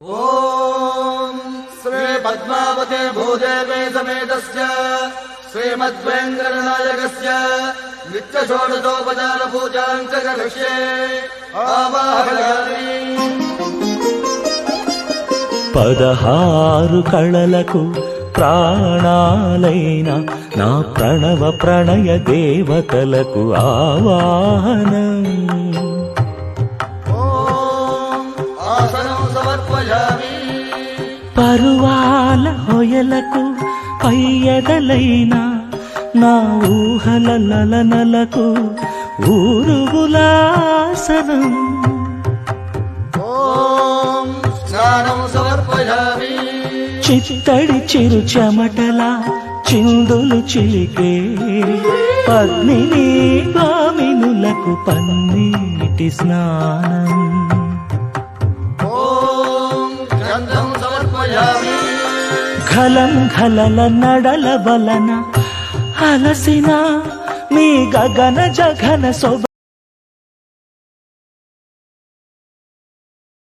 ఓం శ్రీ పద్మావతే భూదేవే సమేతస్య శ్రీమద్వేంకటనాయకస్య నిత్య షోడశోపచార పూజాం చ కరిష్యే ఆవాహయామి. 16 కళలకు ప్రాణాలైన నా ప్రణవ ప్రణయ దేవతలకు ఆవాహనం. ఆసనం సమర్పయామి. పరువాల హొయలకు పయ్యదలైన నా ఊహల లలనలకు ఊరువులాసనం. ఓం స్నానం సమర్పయామి. చిత్తడి చిరు చెమటల చిందులు చిలికే పద్మిని భామినులకు పన్నీటి స్నానం. గంధం సమర్పయామి. ఖలం ఖలల నడల వలన అలసిన మీ గగన జగన శోభ